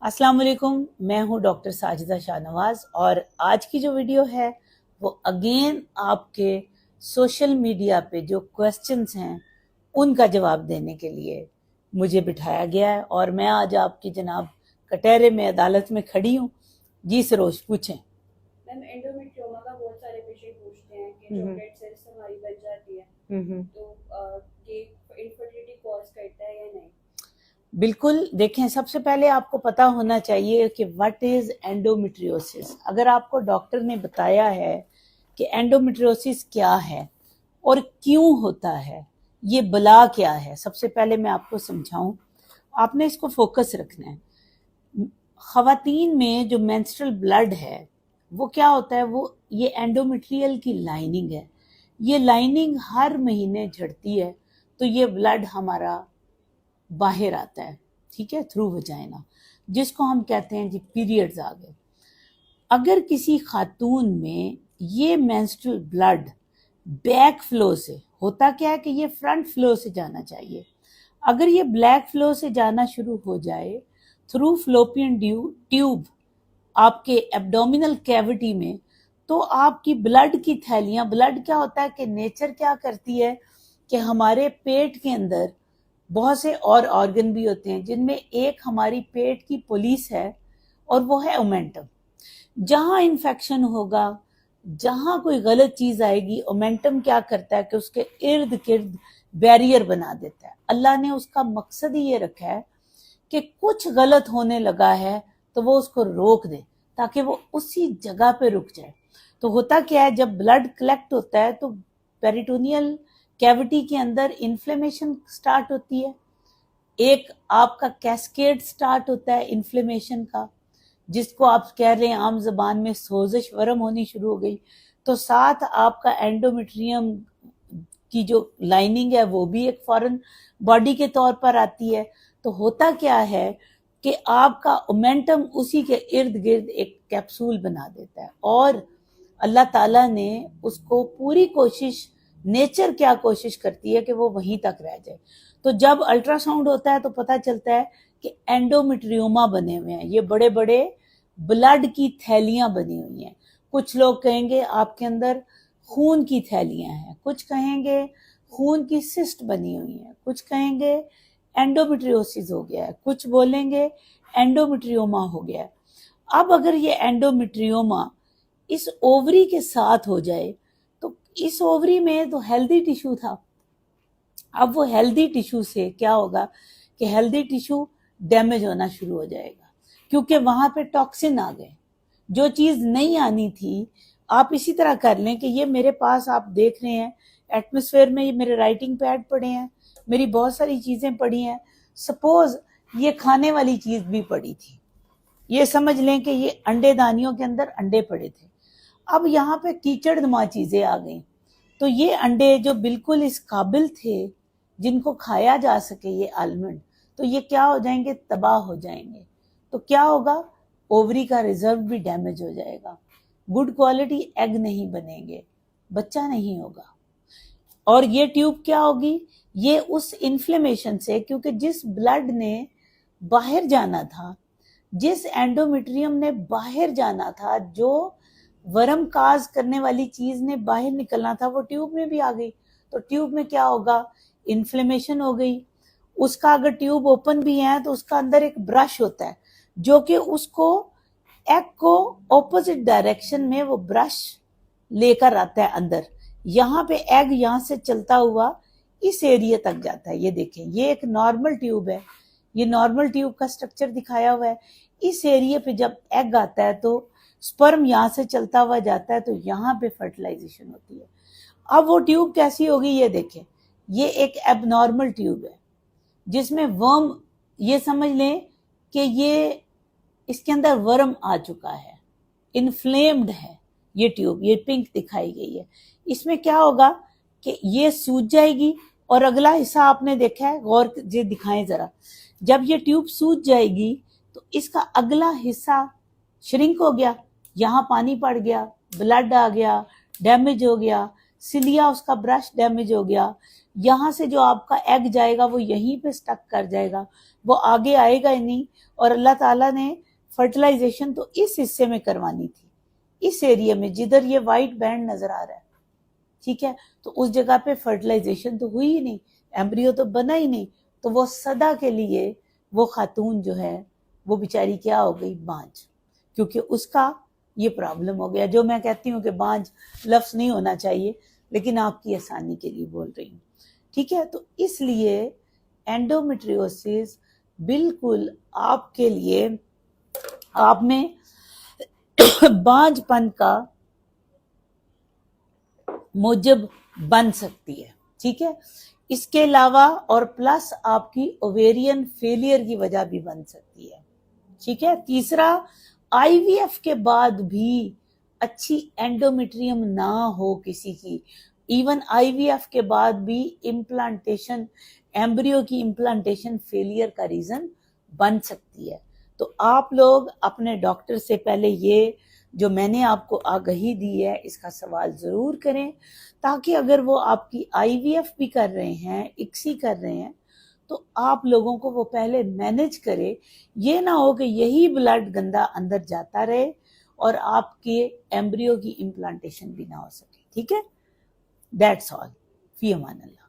अस्सलाम वालेकुम, मैं हूं डॉक्टर साजिदा शाहनवाज और आज की जो वीडियो है वो अगेन आपके सोशल मीडिया पे जो क्वेश्चंस हैं उनका जवाब देने के लिए मुझे बिठाया गया है और मैं आज आपकी जनाब कटहरे में अदालत में खड़ी हूँ। जी सरोज पूछें। मैम एंडोमेट्रियोमा का बहुत सारे पेशेंट पूछते हैं कि जो डेड सेल्स हमारी बच जाती है तो ये इनफर्टिलिटी कॉज करता है या नहीं। बिल्कुल, देखें सबसे पहले आपको पता होना चाहिए कि व्हाट इज एंडोमेट्रियोसिस। अगर आपको डॉक्टर ने बताया है कि एंडोमेट्रियोसिस क्या है और क्यों होता है, ये बला क्या है, सबसे पहले मैं आपको समझाऊं, आपने इसको फोकस रखना है। खवातीन में जो मेंस्ट्रुअल ब्लड है वो क्या होता है, वो ये एंडोमेट्रियल की लाइनिंग है। ये लाइनिंग हर महीने झड़ती है तो ये ब्लड हमारा बाहर आता है, ठीक है, थ्रू वजाइना, जिसको हम कहते हैं जी पीरियड्स आ गए। अगर किसी खातून में ये मेंस्ट्रुअल ब्लड बैक फ्लो से, होता क्या है कि ये फ्रंट फ्लो से जाना चाहिए, अगर ये ब्लैक फ्लो से जाना शुरू हो जाए थ्रू फ्लोपियन ट्यूब आपके एब्डोमिनल कैविटी में, तो आपकी ब्लड की थैलियां, ब्लड क्या होता है कि नेचर क्या करती है कि हमारे पेट के अंदर बहुत से और ऑर्गन भी होते हैं जिनमें एक हमारी पेट की पुलिस है और वो है ओमेंटम। जहां इन्फेक्शन होगा, जहां कोई गलत चीज आएगी, ओमेंटम क्या करता है कि उसके इर्द गिर्द बैरियर बना देता है। अल्लाह ने उसका मकसद ही ये रखा है कि कुछ गलत होने लगा है तो वो उसको रोक दे ताकि वो उसी जगह पे रुक जाए। तो होता क्या है, जब ब्लड कलेक्ट होता है तो पेरिटोनियल कैविटी के अंदर इन्फ्लेमेशन स्टार्ट होती है, एक आपका कैस्केड स्टार्ट होता है इन्फ्लेमेशन का, जिसको आप कह रहे हैं आम जबान में सोजिश वरम होनी शुरू हो गई। तो साथ आपका एंडोमेट्रियम की जो लाइनिंग है वो भी एक फॉरेन बॉडी के तौर पर आती है। तो होता क्या है कि आपका ओमेंटम उसी के इर्द गिर्द एक कैप्सूल बना देता है और अल्लाह ताला ने उसको पूरी कोशिश, नेचर क्या कोशिश करती है कि वो वहीं तक रह जाए। तो जब अल्ट्रासाउंड होता है तो पता चलता है कि एंडोमेट्रियोमा बने हुए हैं, ये बड़े बड़े ब्लड की थैलियां बनी हुई हैं। कुछ लोग कहेंगे आपके अंदर खून की थैलियां हैं, कुछ कहेंगे खून की सिस्ट बनी हुई है, कुछ कहेंगे एंडोमेट्रियोसिस हो गया है, कुछ बोलेंगे एंडोमेट्रियोमा हो गया है। अब अगर ये एंडोमेट्रियोमा इस ओवरी के साथ हो जाए तो इस ओवरी में तो हेल्दी टिश्यू था, अब वो हेल्दी टिश्यू से क्या होगा कि हेल्दी टिश्यू डैमेज होना शुरू हो जाएगा क्योंकि वहां पे टॉक्सिन आ गए, जो चीज नहीं आनी थी। आप इसी तरह कर लें कि ये मेरे पास आप देख रहे हैं एटमॉस्फेयर में, ये मेरे राइटिंग पैड पड़े हैं, मेरी बहुत सारी चीजें पड़ी हैं। सपोज ये खाने वाली चीज भी पड़ी थी, ये समझ लें कि ये अंडे दानियों के अंदर अंडे पड़े थे। अब यहाँ पे कीचड़ नुमा चीजें आ गई तो ये अंडे जो बिल्कुल इस काबिल थे जिनको खाया जा सके, ये आलमंड, तो ये क्या हो जाएंगे, तबाह हो जाएंगे। तो क्या होगा, ओवरी का रिजर्व भी डैमेज हो जाएगा, गुड क्वालिटी एग नहीं बनेंगे, बच्चा नहीं होगा। और ये ट्यूब क्या होगी, ये उस इन्फ्लेमेशन से, क्योंकि जिस ब्लड ने बाहर जाना था, जिस एंडोमेट्रियम ने बाहर जाना था, जो वरम काज करने वाली चीज ने बाहर निकलना था, वो ट्यूब में भी आ गई। तो ट्यूब में क्या होगा, इन्फ्लेमेशन हो गई। उसका अगर ट्यूब ओपन भी है तो उसका अंदर एक ब्रश होता है जो कि उसको एग को ऑपोजिट डायरेक्शन में वो ब्रश लेकर आता है अंदर। यहाँ पे एग यहाँ से चलता हुआ इस एरिया तक जाता है। ये देखें, ये एक नॉर्मल ट्यूब है, ये नॉर्मल ट्यूब का स्ट्रक्चर दिखाया हुआ है। इस एरिया पे जब एग आता है तो स्पर्म यहाँ से चलता हुआ जाता है, तो यहाँ पे फर्टिलाइजेशन होती है। अब वो ट्यूब कैसी होगी, ये देखें, ये एक एबनॉर्मल ट्यूब है जिसमें वर्म, ये समझ लें कि ये इसके अंदर वर्म आ चुका है, इन्फ्लेम्ड है ये ट्यूब, ये पिंक दिखाई गई है। इसमें क्या होगा कि ये सूज जाएगी और अगला हिस्सा आपने देखा है, गौर से दिखाएं जरा, जब ये ट्यूब सूज जाएगी तो इसका अगला हिस्सा श्रिंक हो गया, यहाँ पानी पड़ गया, ब्लड आ गया, डैमेज हो गया, सिलिया उसका ब्रश डैमेज हो गया, یہاں سے جو آپ کا ایگ جائے گا وہ یہیں پہ سٹک کر جائے گا, وہ آگے آئے گا ہی نہیں. اور اللہ تعالیٰ نے فرٹیلائزیشن تو اس حصے میں کروانی تھی, اس ایریا میں جدھر یہ وائٹ بینڈ نظر آ رہا ہے, ٹھیک ہے, تو اس جگہ پہ فرٹیلائزیشن تو ہوئی ہی نہیں, ایمبریو تو بنا ہی نہیں. تو وہ سدا کے لیے وہ خاتون جو ہے وہ بیچاری کیا ہو گئی, بانج, کیونکہ اس کا یہ پرابلم ہو گیا. جو میں کہتی ہوں کہ بانج لفظ نہیں ہونا چاہیے, لیکن آپ کی آسانی کے لیے بول رہی ہوں, ٹھیک ہے. تو اس لیے اینڈومیٹریوسس بالکل آپ کے لیے, آپ میں بانج پن کا موجب بن سکتی ہے, ٹھیک ہے. اس کے علاوہ اور پلس آپ کی اوویرین فیلئر کی وجہ بھی بن سکتی ہے, ٹھیک ہے. تیسرا, آئی وی ایف کے بعد بھی اچھی اینڈومیٹریم نہ ہو کسی کی, ایون آئی وی ایف کے بعد بھی امپلانٹیشن, ایمبریو کی امپلانٹیشن فیلئر کا ریزن بن سکتی ہے. تو آپ لوگ اپنے ڈاکٹر سے پہلے یہ جو میں نے آپ کو آگہی دی ہے اس کا سوال ضرور کریں, تاکہ اگر وہ آپ کی آئی وی ایف بھی کر رہے ہیں, اکسی کر رہے ہیں, تو آپ لوگوں کو وہ پہلے مینج کرے. یہ نہ ہو کہ یہی بلڈ گندا اندر جاتا رہے اور آپ کے ایمبریو کی امپلانٹیشن بھی نہ ہو سکے, ٹھیک ہے. That's all. فی امان اللہ.